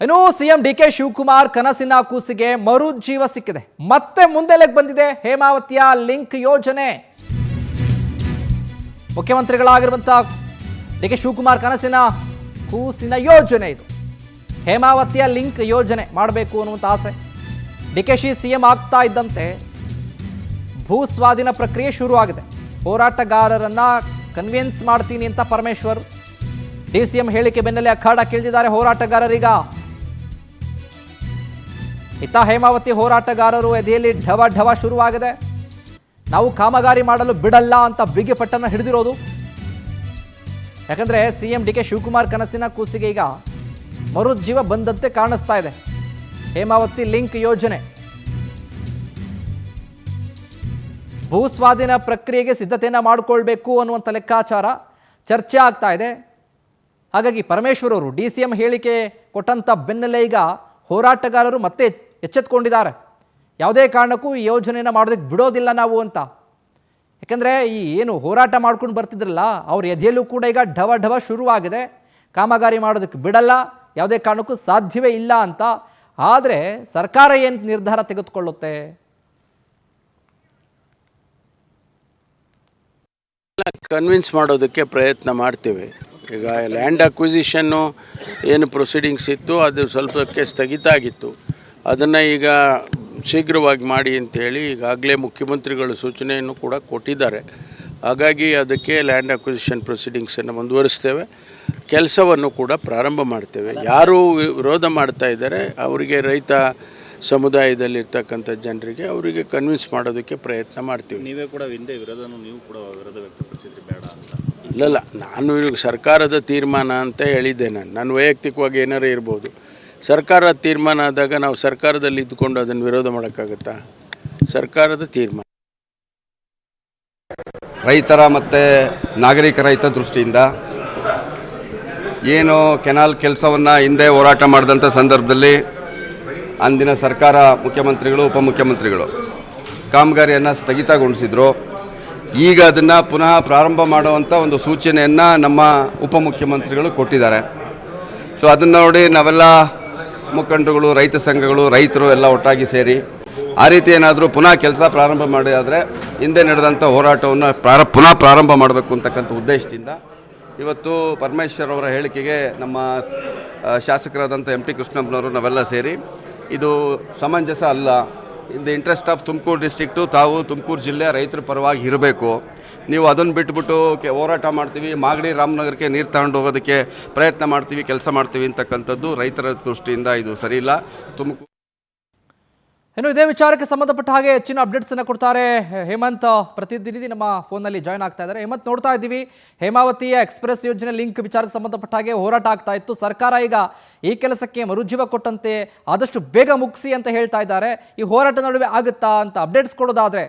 ಇನ್ನು CM DK Shivakumar ಕನಸಿನ ಕೂಸಿಗೆ ಮರುಜೀವ ಸಿಕ್ಕಿದೆ. ಮತ್ತೆ ಮುಂದೆಲೆಗೆ ಬಂದಿದೆ ಹೇಮಾವತಿಯ ಲಿಂಕ್ ಯೋಜನೆ. ಮುಖ್ಯಮಂತ್ರಿಗಳಾಗಿರುವಂತಹ ಡಿಕೆ ಶಿವಕುಮಾರ್ ಕನಸಿನ ಕೂಸಿನ ಯೋಜನೆ ಇದು. ಹೇಮಾವತಿಯ ಲಿಂಕ್ ಯೋಜನೆ ಮಾಡಬೇಕು ಅನ್ನುವಂಥ ಆಸೆ. ಡಿಕೆಶಿ ಸಿಎಂ ಆಗ್ತಾ ಇದ್ದಂತೆ ಭೂ ಸ್ವಾಧೀನ ಪ್ರಕ್ರಿಯೆ ಶುರುವಾಗಿದೆ. ಹೋರಾಟಗಾರರನ್ನ ಕನ್ವಿನ್ಸ್ ಮಾಡ್ತೀನಿ ಅಂತ ಪರಮೇಶ್ವರ್ ಡಿಸಿಎಂ ಹೇಳಿಕೆ ಬೆನ್ನಲ್ಲೇ ಅಖಾಡ ಕೇಳಿದ್ದಾರೆ ಹೋರಾಟಗಾರರೀಗ. ಇತ್ತ ಹೇಮಾವತಿ ಹೋರಾಟಗಾರರು ಎದೆಯಲ್ಲಿ ಢವ ಢವ ಶುರುವಾಗಿದೆ. ನಾವು ಕಾಮಗಾರಿ ಮಾಡಲು ಬಿಡಲ್ಲ ಅಂತ ಬಿಗಿ ಪಟ್ಟನ್ನು ಹಿಡಿದಿರೋದು. ಯಾಕಂದ್ರೆ ಸಿಎಂ ಡಿಕೆ ಶಿವಕುಮಾರ್ ಕನಸಿನ ಕೂಸಿಗೆ ಈಗ ಮರುಜೀವ ಬಂದಂತೆ ಕಾಣಿಸ್ತಾ ಇದೆ. ಹೇಮಾವತಿ ಲಿಂಕ್ ಯೋಜನೆ ಭೂ ಸ್ವಾಧೀನ ಪ್ರಕ್ರಿಯೆಗೆ ಸಿದ್ಧತೆಯನ್ನು ಮಾಡಿಕೊಳ್ಬೇಕು ಅನ್ನುವಂಥ ಲೆಕ್ಕಾಚಾರ ಚರ್ಚೆ ಆಗ್ತಾ ಇದೆ. ಹಾಗಾಗಿ ಪರಮೇಶ್ವರ್ ಅವರು ಡಿಸಿಎಂ ಹೇಳಿಕೆ ಕೊಟ್ಟಂಥ ಬೆನ್ನಲ್ಲೇ ಈಗ ಹೋರಾಟಗಾರರು ಮತ್ತೆ ಎಚ್ಚೆತ್ಕೊಂಡಿದ್ದಾರೆ. ಯಾವುದೇ ಕಾರಣಕ್ಕೂ ಈ ಯೋಜನೆಯನ್ನು ಮಾಡೋದಕ್ಕೆ ಬಿಡೋದಿಲ್ಲ ನಾವು ಅಂತ. ಯಾಕಂದರೆ ಈ ಏನು ಹೋರಾಟ ಮಾಡ್ಕೊಂಡು ಬರ್ತಿದ್ರಲ್ಲ ಅವ್ರ ಎದೆಯಲ್ಲೂ ಕೂಡ ಈಗ ಢವ ಢವ ಶುರುವಾಗಿದೆ. ಕಾಮಗಾರಿ ಮಾಡೋದಕ್ಕೆ ಬಿಡಲ್ಲ, ಯಾವುದೇ ಕಾರಣಕ್ಕೂ ಸಾಧ್ಯವೇ ಇಲ್ಲ ಅಂತ. ಆದರೆ ಸರ್ಕಾರ ಏನು ನಿರ್ಧಾರ ತೆಗೆದುಕೊಳ್ಳುತ್ತೆ? ಕನ್ವಿನ್ಸ್ ಮಾಡೋದಕ್ಕೆ ಪ್ರಯತ್ನ ಮಾಡ್ತೇವೆ. ಈಗ ಲ್ಯಾಂಡ್ ಅಕ್ವಿಸಿಷನ್ನು ಏನು ಪ್ರೊಸೀಡಿಂಗ್ಸ್ ಇತ್ತು ಅದು ಸ್ವಲ್ಪಕ್ಕೆ ಸ್ಥಗಿತ ಆಗಿತ್ತು. ಅದನ್ನು ಈಗ ಶೀಘ್ರವಾಗಿ ಮಾಡಿ ಅಂತೇಳಿ ಈಗಾಗಲೇ ಮುಖ್ಯಮಂತ್ರಿಗಳು ಸೂಚನೆಯನ್ನು ಕೂಡ ಕೊಟ್ಟಿದ್ದಾರೆ. ಹಾಗಾಗಿ ಅದಕ್ಕೆ ಲ್ಯಾಂಡ್ ಅಕ್ವಿಸಿಷನ್ ಪ್ರೊಸೀಡಿಂಗ್ಸನ್ನು ಮುಂದುವರಿಸ್ತೇವೆ. ಕೆಲಸವನ್ನು ಕೂಡ ಪ್ರಾರಂಭ ಮಾಡ್ತೇವೆ. ಯಾರು ವಿರೋಧ ಮಾಡ್ತಾ ಇದ್ದಾರೆ ಅವರಿಗೆ, ರೈತ ಸಮುದಾಯದಲ್ಲಿರ್ತಕ್ಕಂಥ ಜನರಿಗೆ ಅವರಿಗೆ ಕನ್ವಿನ್ಸ್ ಮಾಡೋದಕ್ಕೆ ಪ್ರಯತ್ನ ಮಾಡ್ತೀವಿ. ನೀವೇ ಕೂಡ ನೀವು ಕೂಡ ವಿರೋಧ ವ್ಯಕ್ತಪಡಿಸಿದ್ರಿ ಬೇಡ ಅಂತ. ಇಲ್ಲ, ನಾನು ಇವಾಗ ಸರ್ಕಾರದ ತೀರ್ಮಾನ ಅಂತ ಹೇಳಿದ್ದೆ. ನಾನು ವೈಯಕ್ತಿಕವಾಗಿ ಏನಾರು ಇರ್ಬೋದು. ಸರ್ಕಾರದ ತೀರ್ಮಾನ ಆದಾಗ ನಾವು ಸರ್ಕಾರದಲ್ಲಿ ಇದ್ದುಕೊಂಡು ಅದನ್ನು ವಿರೋಧ ಮಾಡೋಕ್ಕಾಗತ್ತಾ? ಸರ್ಕಾರದ ತೀರ್ಮಾನ ರೈತರ ಮತ್ತು ನಾಗರಿಕರ ಹಿತದೃಷ್ಟಿಯಿಂದ ಏನು ಕೆನಾಲ್ ಕೆಲಸವನ್ನು ಹಿಂದೆ ಹೋರಾಟ ಮಾಡಿದಂಥ ಸಂದರ್ಭದಲ್ಲಿ ಅಂದಿನ ಸರ್ಕಾರ, ಮುಖ್ಯಮಂತ್ರಿಗಳು, ಉಪಮುಖ್ಯಮಂತ್ರಿಗಳು ಕಾಮಗಾರಿಯನ್ನು ಸ್ಥಗಿತಗೊಳಿಸಿದ್ರು. ಈಗ ಅದನ್ನು ಪುನಃ ಪ್ರಾರಂಭ ಮಾಡುವಂಥ ಒಂದು ಸೂಚನೆಯನ್ನು ನಮ್ಮ ಉಪಮುಖ್ಯಮಂತ್ರಿಗಳು ಕೊಟ್ಟಿದ್ದಾರೆ. ಸೊ ಅದನ್ನು ನೋಡಿ ನಾವೆಲ್ಲ ಮುಖಂಡರುಗಳು, ರೈತ ಸಂಘಗಳು, ರೈತರು ಎಲ್ಲ ಒಟ್ಟಾಗಿ ಸೇರಿ ಆ ರೀತಿ ಏನಾದರೂ ಪುನಃ ಕೆಲಸ ಪ್ರಾರಂಭ ಮಾಡಿದರೆ ಹಿಂದೆ ನಡೆದಂಥ ಹೋರಾಟವನ್ನು ಪುನಃ ಪ್ರಾರಂಭ ಮಾಡಬೇಕು ಅಂತಕ್ಕಂಥ ಉದ್ದೇಶದಿಂದ ಇವತ್ತು ಪರಮೇಶ್ವರ್ ಅವರ ಹೇಳಿಕೆಗೆ ನಮ್ಮ ಶಾಸಕರಾದಂಥ MT ಕೃಷ್ಣಪ್ಪನವರು ನಾವೆಲ್ಲ ಸೇರಿ ಇದು ಸಮಂಜಸ ಅಲ್ಲ, in the interest of Tumakuru district, ತಾವು ತುಮಕೂರು ಜಿಲ್ಲೆ ರೈತರ ಪರವಾಗಿ ಇರಬೇಕು, ನೀವು ಅದನ್ನು ಬಿಟ್ಬಿಟ್ಟು ಹೋರಾಟ ಮಾಡ್ತೀವಿ, ಮಾಗಡಿ ರಾಮನಗರಕ್ಕೆ ನೀರು ತಗೊಂಡು ಹೋಗೋದಕ್ಕೆ ಪ್ರಯತ್ನ ಮಾಡ್ತೀವಿ, ಕೆಲಸ ಮಾಡ್ತೀವಿ ಅಂತಕ್ಕಂಥದ್ದು ರೈತರ ದೃಷ್ಟಿಯಿಂದ ಇದು ಸರಿಯಿಲ್ಲ. ತುಮಕೂರು ಇನ್ನು ಇದೇ ವಿಚಾರಕ್ಕೆ ಸಂಬಂಧಪಟ್ಟ ಹಾಗೆ ಹೆಚ್ಚಿನ ಅಪ್ಡೇಟ್ಸ್ ಅನ್ನು ಕೊಡ್ತಾರೆ ಹೇಮಂತ್. ಪ್ರತಿನಿಧಿ ನಮ್ಮ ಫೋನ್ನಲ್ಲಿ ಜಾಯ್ನ್ ಆಗ್ತಾ ಇದ್ದಾರೆ. ಹೇಮಂತ್, ನೋಡ್ತಾ ಇದ್ದೀವಿ ಹೇಮಾವತಿಯ ಎಕ್ಸ್ಪ್ರೆಸ್ ಯೋಜನೆ ಲಿಂಕ್ ವಿಚಾರಕ್ಕೆ ಸಂಬಂಧಪಟ್ಟ ಹಾಗೆ ಹೋರಾಟ ಆಗ್ತಾ ಇತ್ತು. ಸರ್ಕಾರ ಈಗ ಈ ಕೆಲಸಕ್ಕೆ ಮರುಜೀವ ಕೊಟ್ಟಂತೆ ಆದಷ್ಟು ಬೇಗ ಮುಗಿಸಿ ಅಂತ ಹೇಳ್ತಾ ಇದ್ದಾರೆ. ಈ ಹೋರಾಟ ನಡುವೆ ಆಗುತ್ತಾ ಅಂತ ಅಪ್ಡೇಟ್ಸ್ ಕೊಡೋದಾದ್ರೆ